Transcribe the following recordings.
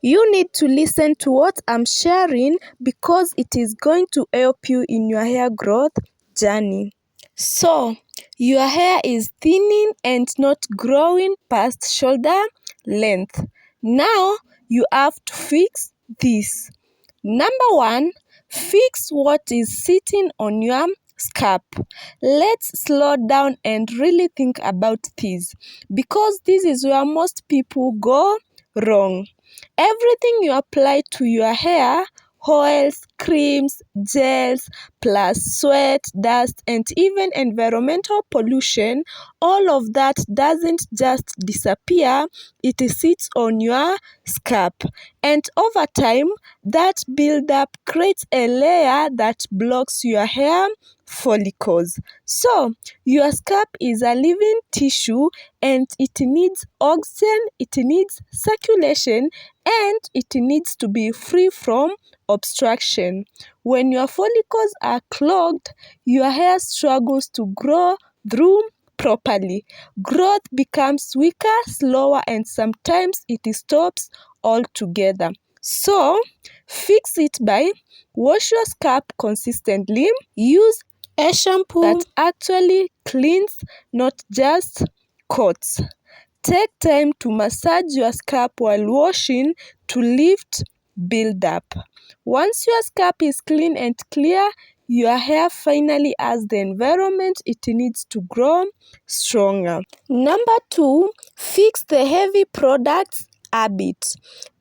You need to listen to what I'm sharing because it is going to help you in your hair growth journey. So, your hair is thinning and not growing past shoulder length. Now, you have to fix this. Number 1, fix what is sitting on your scalp. Let's slow down and really think about this because this is where most people go wrong. Everything you apply to your hair, oils, creams, gels, plus sweat, dust, and even environmental pollution, all of that doesn't just disappear, it sits on your scalp. And over time, that buildup creates a layer that blocks your hair follicles. So, your scalp is a living tissue and it needs oxygen, it needs circulation, and it needs to be free from obstruction. When your follicles are clogged, your hair struggles to grow through properly. Growth becomes weaker, slower, and sometimes it stops altogether. So, fix it by wash your scalp consistently, use a shampoo that actually cleans, not just coats. Take time to massage your scalp while washing to lift buildup. Once your scalp is clean and clear, your hair finally has the environment it needs to grow stronger. Number 2, fix the heavy products habit.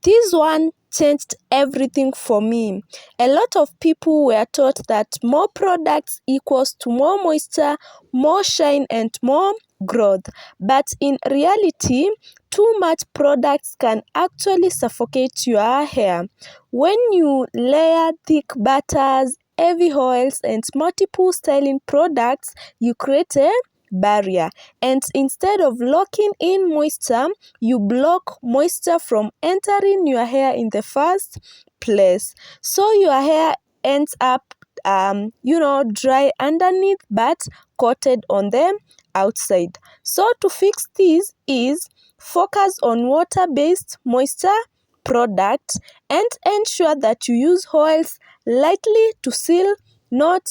This one changed everything for me. A lot of people were taught that more products equals to more moisture, more shine, and more growth. But in reality, too much products can actually suffocate your hair. When you layer thick butters, heavy oils, and multiple styling products, you create a barrier, and instead of locking in moisture, you block moisture from entering your hair in the first place. So your hair ends up dry underneath but coated on the outside. So to fix this is focus on water-based moisture products and ensure that you use oils lightly to seal, not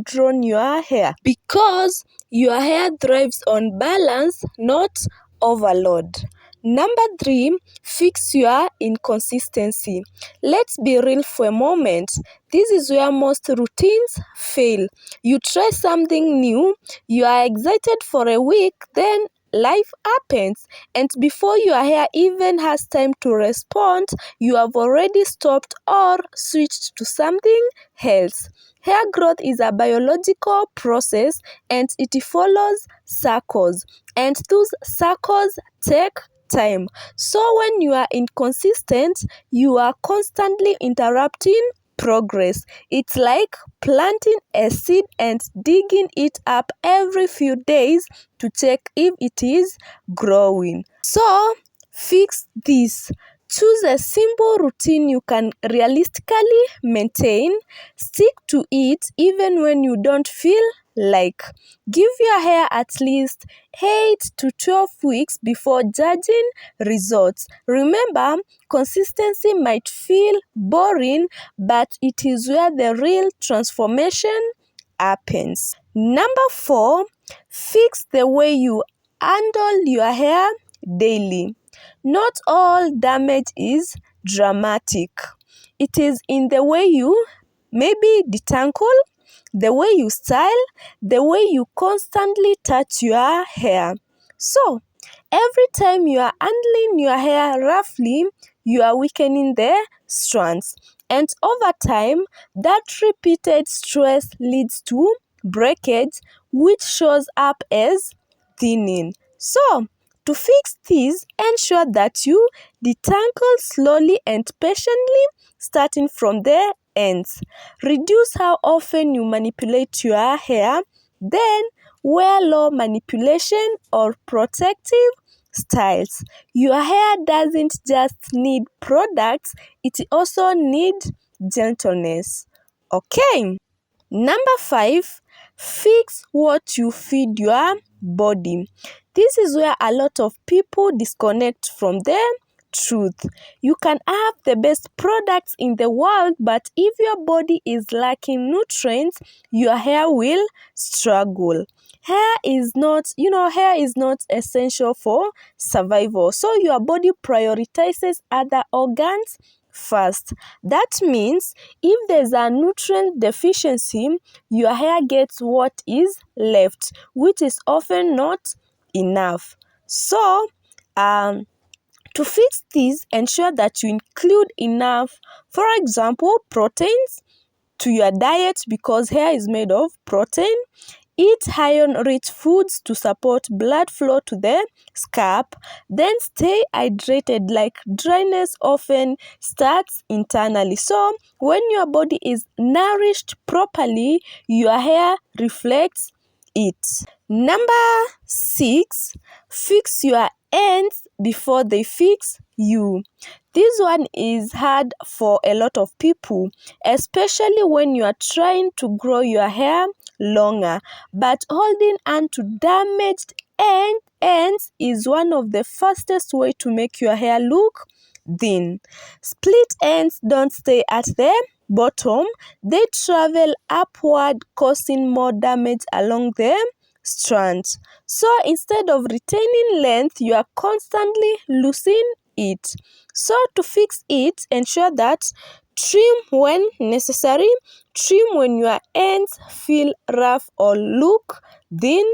drown your hair, because your hair thrives on balance, not overload. Number 3, fix your inconsistency. Let's be real for a moment. This is where most routines fail. You try something new, you are excited for a week, then life happens, and before your hair even has time to respond, you have already stopped or switched to something else. Hair growth is a biological process and it follows cycles, and those cycles take time. So when you are inconsistent, you are constantly interrupting progress. It's like planting a seed and digging it up every few days to check if it is growing. So fix this. Choose a simple routine you can realistically maintain. Stick to it even when you don't feel like. Give your hair at least 8 to 12 weeks before judging results. Remember, consistency might feel boring, but it is where the real transformation happens. Number 4, fix the way you handle your hair daily. Not all damage is dramatic. It is in the way you maybe detangle, the way you style, the way you constantly touch your hair. So, every time you are handling your hair roughly, you are weakening the strands. And over time, that repeated stress leads to breakage, which shows up as thinning. So, to fix this, ensure that you detangle slowly and patiently, starting from the ends. Reduce how often you manipulate your hair, then wear low manipulation or protective styles. Your hair doesn't just need products, it also needs gentleness. Okay. Number 5, fix what you feed your body. This is where a lot of people disconnect from the truth. You can have the best products in the world, but if your body is lacking nutrients, your hair will struggle. Hair is not essential for survival. So your body prioritizes other organs first. That means if there's a nutrient deficiency, your hair gets what is left, which is often not enough. So, to fix this, ensure that you include enough, for example, proteins to your diet because hair is made of protein. Eat iron-rich foods to support blood flow to the scalp. Then stay hydrated, like dryness often starts internally. So when your body is nourished properly, your hair reflects it. Number 6, fix your ends before they fix you. This one is hard for a lot of people, especially when you are trying to grow your hair longer. But holding on to damaged ends is one of the fastest way to make your hair look thin. Split ends don't stay at the bottom. They travel upward, causing more damage along the strands. So instead of retaining length, you are constantly losing it. So to fix it, ensure that trim when necessary, trim when your ends feel rough or look thin.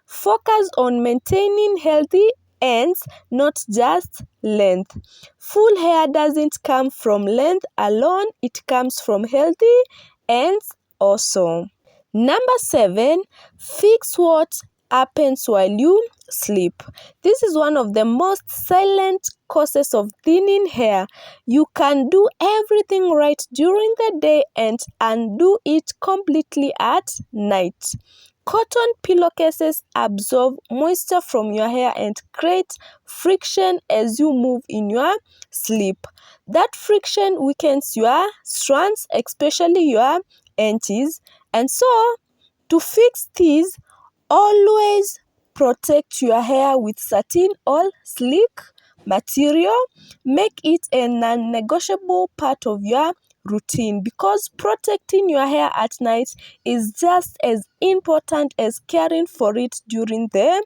Focus on maintaining healthy ends, not just length. Full hair doesn't come from length alone, it comes from healthy ends also. Number 7, fix what happens while you sleep. This is one of the most silent causes of thinning hair. You can do everything right during the day and undo it completely at night. Cotton pillowcases absorb moisture from your hair and create friction as you move in your sleep. That friction weakens your strands, especially your edges. And so, to fix this, always protect your hair with satin or sleek material. Make it a non-negotiable part of your routine because protecting your hair at night is just as important as caring for it during the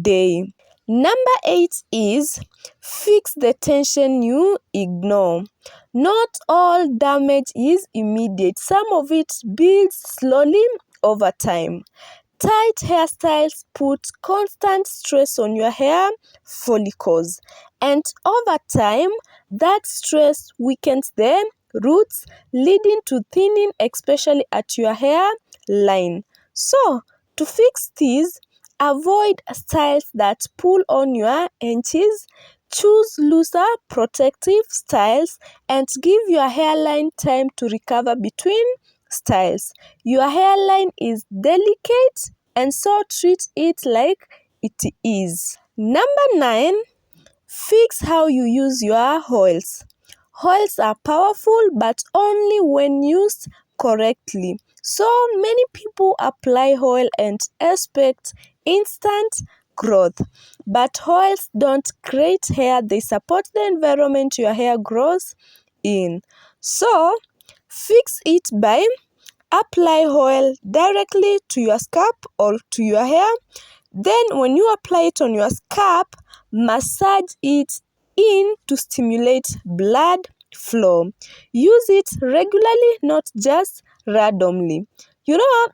day. Number 8 is fix the tension you ignore. Not all damage is immediate. Some of it builds slowly over time. Tight hairstyles put constant stress on your hair follicles, and over time, that stress weakens the roots, leading to thinning, especially at your hair line. So, to fix this, avoid styles that pull on your edges. Choose looser, protective styles and give your hairline time to recover between styles. Your hairline is delicate and so treat it like it is. Number 9, fix how you use your oils. Oils are powerful but only when used correctly. So many people apply oil and expect instant growth. But oils don't create hair, they support the environment your hair grows in. So fix it by apply oil directly to your scalp or to your hair. Then when you apply it on your scalp, massage it in to stimulate blood flow. Use it regularly, not just randomly.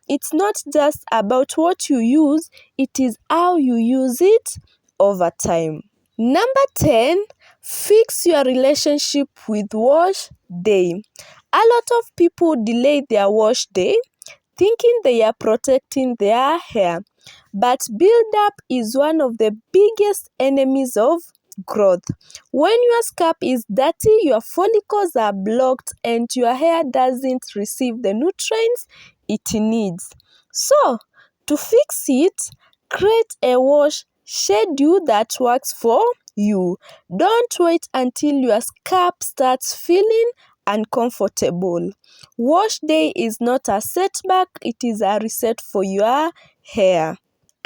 It's not just about what you use, it is how you use it over time. Number 10, fix your relationship with wash day. A lot of people delay their wash day thinking they are protecting their hair. But buildup is one of the biggest enemies of growth. When your scalp is dirty, your follicles are blocked and your hair doesn't receive the nutrients it needs. So, to fix it, create a wash schedule that works for you. Don't wait until your scalp starts feeling uncomfortable. Wash day is not a setback, it is a reset for your hair.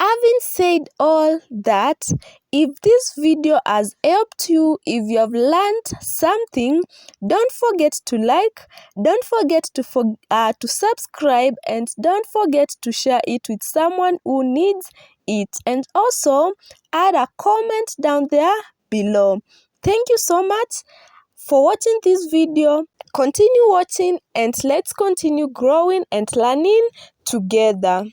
Having said all that, if this video has helped you, if you have learned something, don't forget to like, don't forget to subscribe, and don't forget to share it with someone who needs it. And also add a comment down there below. Thank you so much for watching this video. Continue watching and let's continue growing and learning together.